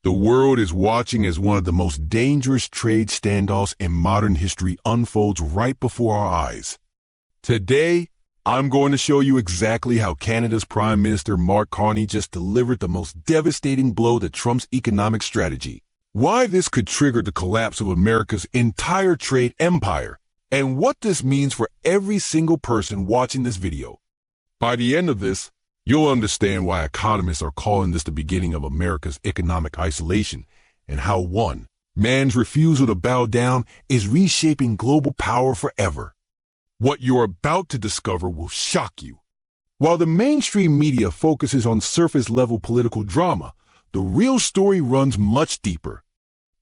The world is watching as one of the most dangerous trade standoffs in modern history unfolds right before our eyes. Today, I'm going to show you exactly how Canada's Prime Minister Mark Carney just delivered the most devastating blow to Trump's economic strategy, why this could trigger the collapse of America's entire trade empire, and what this means for every single person watching this video. By the end of this, you'll understand why economists are calling this the beginning of America's economic isolation, and how one man's refusal to bow down is reshaping global power forever. What you're about to discover will shock you. While the mainstream media focuses on surface-level political drama, the real story runs much deeper.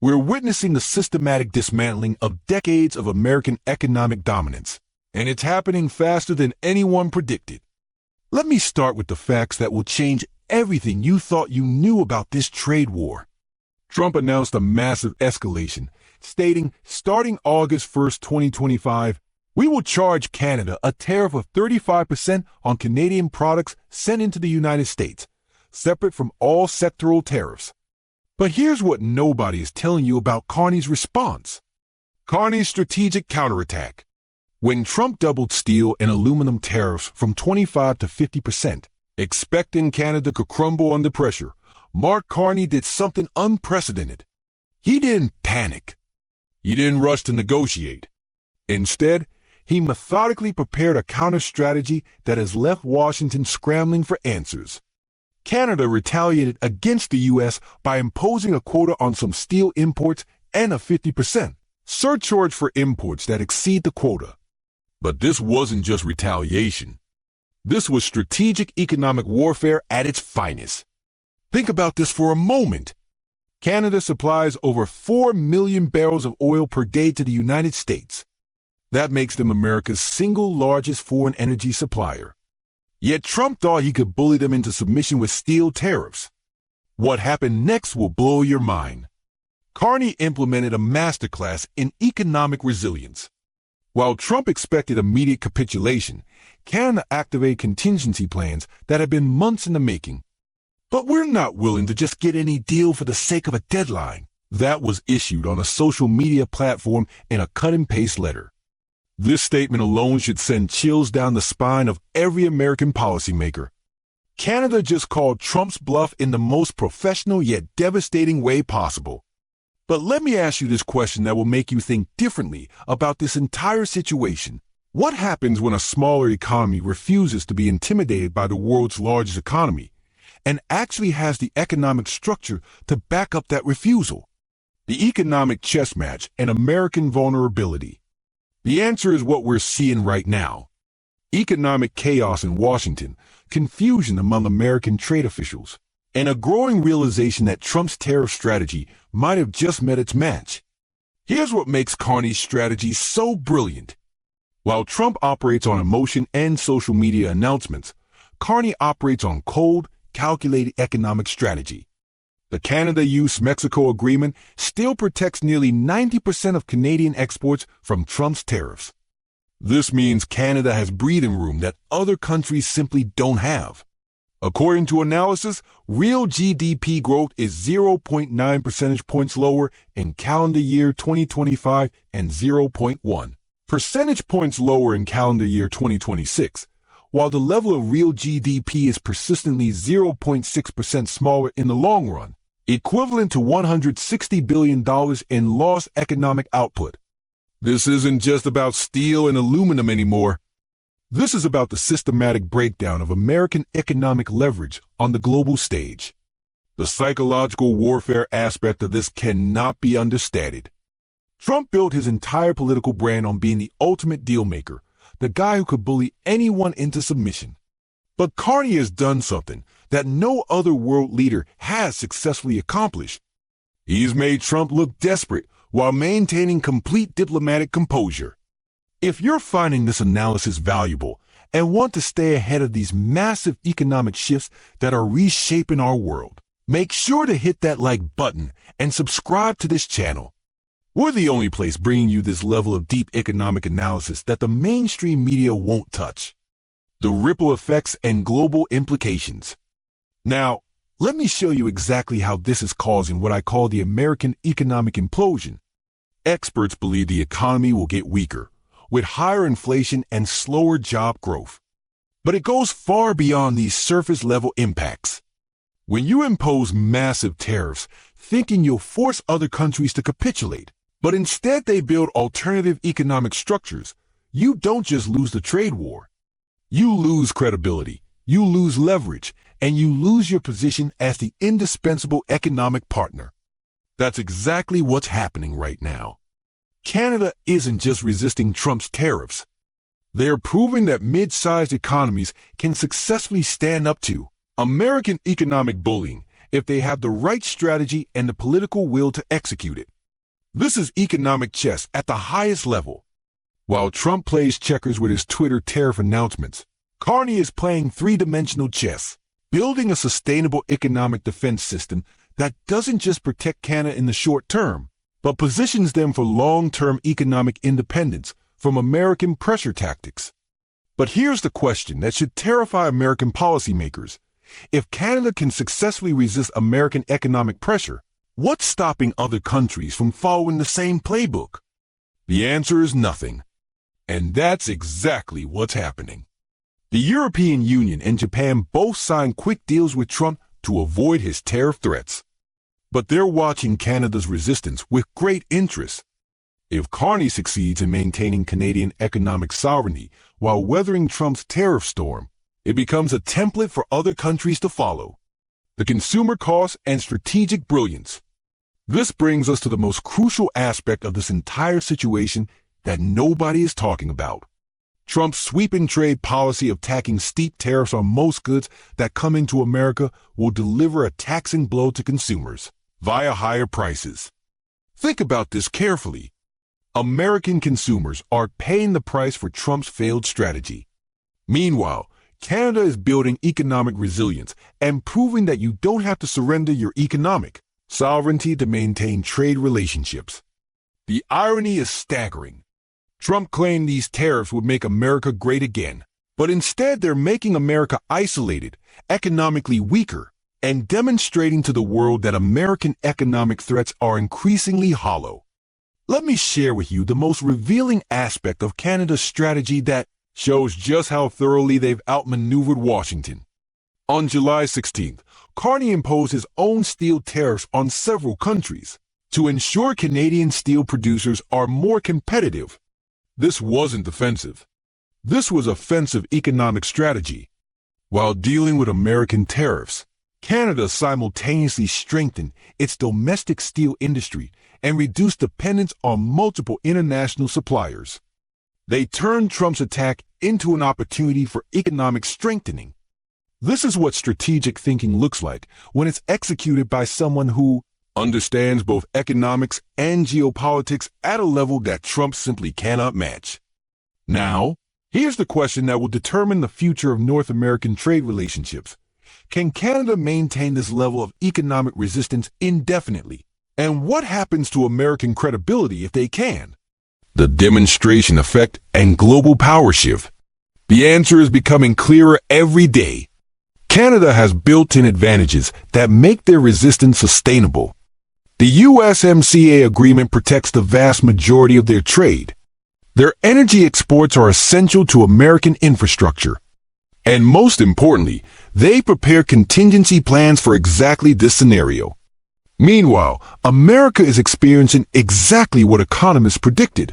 We're witnessing the systematic dismantling of decades of American economic dominance, and it's happening faster than anyone predicted. Let me start with the facts that will change everything you thought you knew about this trade war. Trump announced a massive escalation, stating, starting August 1, 2025, we will charge Canada a tariff of 35% on Canadian products sent into the United States, separate from all sectoral tariffs. But here's what nobody is telling you about Carney's response. Carney's strategic counterattack. When Trump doubled steel and aluminum tariffs from 25 to 50%, expecting Canada to crumble under pressure, Mark Carney did something unprecedented. He didn't panic. He didn't rush to negotiate. Instead, he methodically prepared a counter-strategy that has left Washington scrambling for answers. Canada retaliated against the U.S. by imposing a quota on some steel imports and a 50% surcharge for imports that exceed the quota. But this wasn't just retaliation. This was strategic economic warfare at its finest. Think about this for a moment. Canada supplies over 4 million barrels of oil per day to the United States. That makes them America's single largest foreign energy supplier. Yet Trump thought he could bully them into submission with steel tariffs. What happened next will blow your mind. Carney implemented a masterclass in economic resilience. While Trump expected immediate capitulation, Canada activated contingency plans that had been months in the making. But we're not willing to just get any deal for the sake of a deadline. That was issued on a social media platform in a cut-and-paste letter. This statement alone should send chills down the spine of every American policymaker. Canada just called Trump's bluff in the most professional yet devastating way possible. But let me ask you this question that will make you think differently about this entire situation. What happens when a smaller economy refuses to be intimidated by the world's largest economy and actually has the economic structure to back up that refusal? The economic chess match and American vulnerability. The answer is what we're seeing right now. Economic chaos in Washington, confusion among American trade officials, and a growing realization that Trump's tariff strategy might have just met its match. Here's what makes Carney's strategy so brilliant. While Trump operates on emotion and social media announcements, Carney operates on cold, calculated economic strategy. The Canada-US-Mexico agreement still protects nearly 90% of Canadian exports from Trump's tariffs. This means Canada has breathing room that other countries simply don't have. According to analysis, real GDP growth is 0.9 percentage points lower in calendar year 2025 and 0.1 percentage points lower in calendar year 2026, while the level of real GDP is persistently 0.6% smaller in the long run, equivalent to $160 billion in lost economic output. This isn't just about steel and aluminum anymore. This is about the systematic breakdown of American economic leverage on the global stage. The psychological warfare aspect of this cannot be understated. Trump built his entire political brand on being the ultimate deal maker, the guy who could bully anyone into submission. But Carney has done something that no other world leader has successfully accomplished. He's made Trump look desperate while maintaining complete diplomatic composure. If you're finding this analysis valuable and want to stay ahead of these massive economic shifts that are reshaping our world, make sure to hit that like button and subscribe to this channel. We're the only place bringing you this level of deep economic analysis that the mainstream media won't touch. The ripple effects and global implications. Now, Let me show you exactly how this is causing what I call the American economic implosion. Experts believe the economy will get weaker, with higher inflation and slower job growth. But it goes far beyond these surface-level impacts. When you impose massive tariffs, thinking you'll force other countries to capitulate, but instead they build alternative economic structures, you don't just lose the trade war. You lose credibility, you lose leverage, and you lose your position as the indispensable economic partner. That's exactly what's happening right now. Canada isn't just resisting Trump's tariffs. They're proving that mid-sized economies can successfully stand up to American economic bullying if they have the right strategy and the political will to execute it. This is economic chess at the highest level. While Trump plays checkers with his Twitter tariff announcements, Carney is playing three-dimensional chess, building a sustainable economic defense system that doesn't just protect Canada in the short term, but positions them for long-term economic independence from American pressure tactics. But here's the question that should terrify American policymakers. If Canada can successfully resist American economic pressure, what's stopping other countries from following the same playbook? The answer is nothing. And that's exactly what's happening. The European Union and Japan both signed quick deals with Trump to avoid his tariff threats. But they're watching Canada's resistance with great interest. If Carney succeeds in maintaining Canadian economic sovereignty while weathering Trump's tariff storm, it becomes a template for other countries to follow. The consumer cost and strategic brilliance. This brings us to the most crucial aspect of this entire situation that nobody is talking about. Trump's sweeping trade policy of tacking steep tariffs on most goods that come into America will deliver a taxing blow to consumers via higher prices. Think about this carefully. American consumers are paying the price for Trump's failed strategy. Meanwhile, Canada is building economic resilience and proving that you don't have to surrender your economic sovereignty to maintain trade relationships. The irony is staggering. Trump claimed these tariffs would make America great again, but instead they're making America isolated, economically weaker, and demonstrating to the world that American economic threats are increasingly hollow. Let me share with you the most revealing aspect of Canada's strategy that shows just how thoroughly they've outmaneuvered Washington. On July 16th, Carney imposed his own steel tariffs on several countries to ensure Canadian steel producers are more competitive. This wasn't defensive. This was offensive economic strategy. While dealing with American tariffs, Canada simultaneously strengthened its domestic steel industry and reduced dependence on multiple international suppliers. They turned Trump's attack into an opportunity for economic strengthening. This is what strategic thinking looks like when it's executed by someone who understands both economics and geopolitics at a level that Trump simply cannot match. Now, here's the question that will determine the future of North American trade relationships. Can Canada maintain this level of economic resistance indefinitely? And what happens to American credibility if they can? The demonstration effect and global power shift. The answer is becoming clearer every day. Canada has built-in advantages that make their resistance sustainable. The USMCA agreement protects the vast majority of their trade. Their energy exports are essential to American infrastructure. And most importantly, they prepare contingency plans for exactly this scenario. Meanwhile, America is experiencing exactly what economists predicted.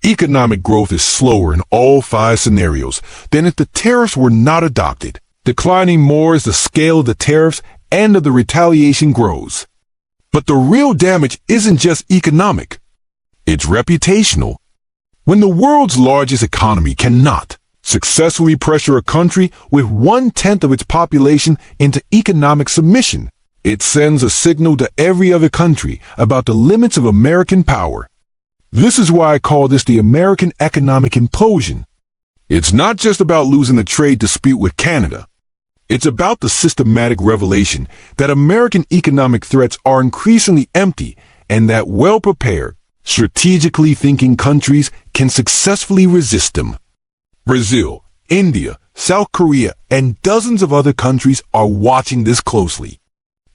Economic growth is slower in all 5 scenarios than if the tariffs were not adopted, declining more as the scale of the tariffs and of the retaliation grows. But the real damage isn't just economic. It's reputational. When the world's largest economy cannot successfully pressure a country with 1/10 of its population into economic submission, it sends a signal to every other country about the limits of American power. This is why I call this the American economic implosion. It's not just about losing the trade dispute with Canada. It's about the systematic revelation that American economic threats are increasingly empty and that well-prepared, strategically thinking countries can successfully resist them. Brazil, India, South Korea, and dozens of other countries are watching this closely.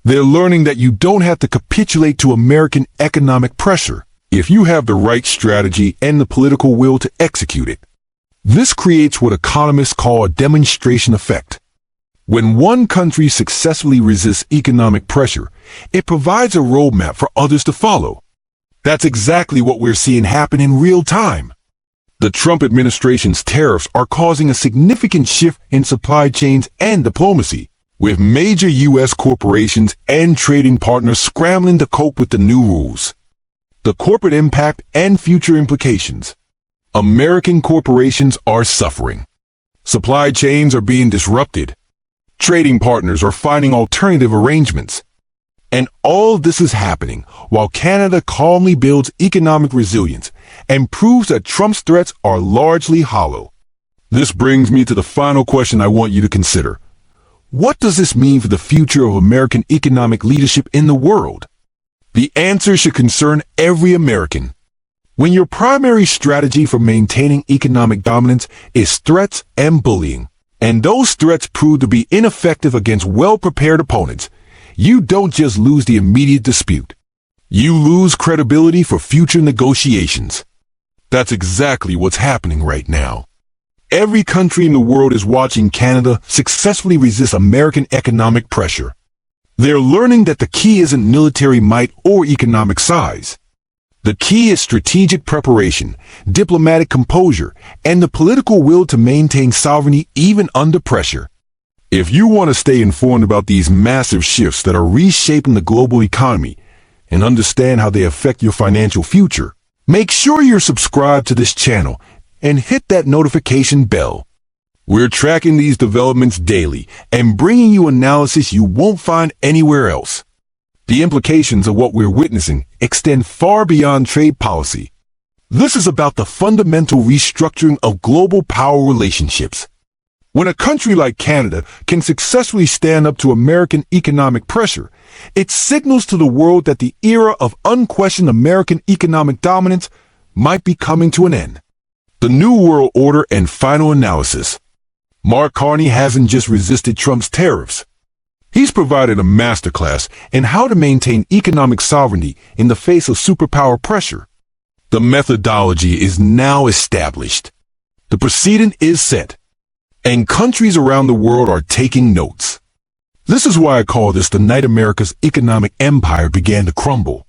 They're learning that you don't have to capitulate to American economic pressure if you have the right strategy and the political will to execute it. This creates what economists call a demonstration effect. When one country successfully resists economic pressure, it provides a roadmap for others to follow. That's exactly what we're seeing happen in real time. The Trump administration's tariffs are causing a significant shift in supply chains and diplomacy, with major U.S. corporations and trading partners scrambling to cope with the new rules. The corporate impact and future implications. American corporations are suffering. Supply chains are being disrupted. Trading partners are finding alternative arrangements. And all this is happening while Canada calmly builds economic resilience and proves that Trump's threats are largely hollow. This brings me to the final question I want you to consider. What does this mean for the future of American economic leadership in the world? The answer should concern every American. When your primary strategy for maintaining economic dominance is threats and bullying, and those threats prove to be ineffective against well-prepared opponents, you don't just lose the immediate dispute. You lose credibility for future negotiations. That's exactly what's happening right now. Every country in the world is watching Canada successfully resist American economic pressure. They're learning that the key isn't military might or economic size. The key is strategic preparation, diplomatic composure, and the political will to maintain sovereignty even under pressure. If you want to stay informed about these massive shifts that are reshaping the global economy and understand how they affect your financial future, make sure you're subscribed to this channel and hit that notification bell. We're tracking these developments daily and bringing you analysis you won't find anywhere else. The implications of what we're witnessing extend far beyond trade policy. This is about the fundamental restructuring of global power relationships. When a country like Canada can successfully stand up to American economic pressure, it signals to the world that the era of unquestioned American economic dominance might be coming to an end. The New World Order and final analysis. Mark Carney hasn't just resisted Trump's tariffs. He's provided a masterclass in how to maintain economic sovereignty in the face of superpower pressure. The methodology is now established. The precedent is set. And countries around the world are taking notes. This is why I call this the night America's economic empire began to crumble.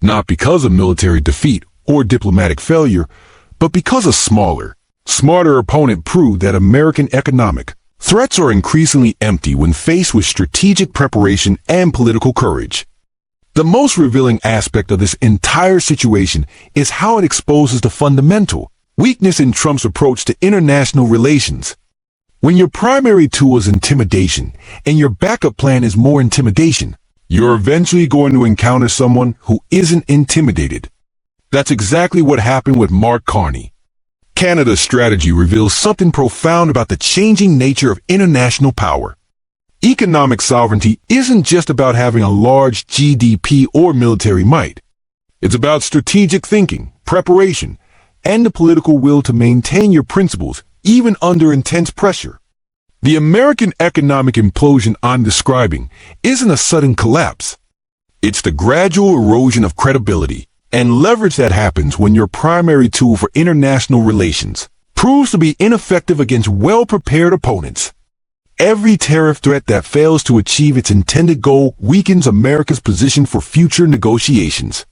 Not because of military defeat or diplomatic failure, but because a smarter opponent proved that American economic threats are increasingly empty when faced with strategic preparation and political courage. The most revealing aspect of this entire situation is how it exposes the fundamental weakness in Trump's approach to international relations. When your primary tool is intimidation and your backup plan is more intimidation, you're eventually going to encounter someone who isn't intimidated. That's exactly what happened with Mark Carney. Canada's strategy reveals something profound about the changing nature of international power. Economic sovereignty isn't just about having a large GDP or military might. It's about strategic thinking, preparation, and the political will to maintain your principles even under intense pressure. The American economic implosion I'm describing isn't a sudden collapse. It's the gradual erosion of credibility and leverage that happens when your primary tool for international relations proves to be ineffective against well-prepared opponents. Every tariff threat that fails to achieve its intended goal weakens America's position for future negotiations.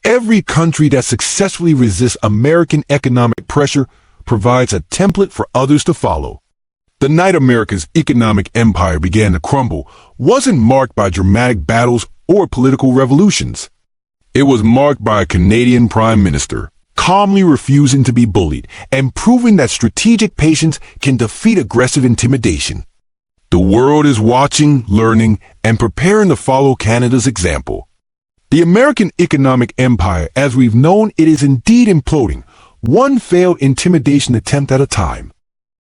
Every country that successfully resists American economic pressure provides a template for others to follow. The night America's economic empire began to crumble wasn't marked by dramatic battles or political revolutions. It was marked by a Canadian Prime Minister calmly refusing to be bullied and proving that strategic patience can defeat aggressive intimidation. The world is watching, learning, and preparing to follow Canada's example. The American economic empire, as we've known it, is indeed imploding, one failed intimidation attempt at a time.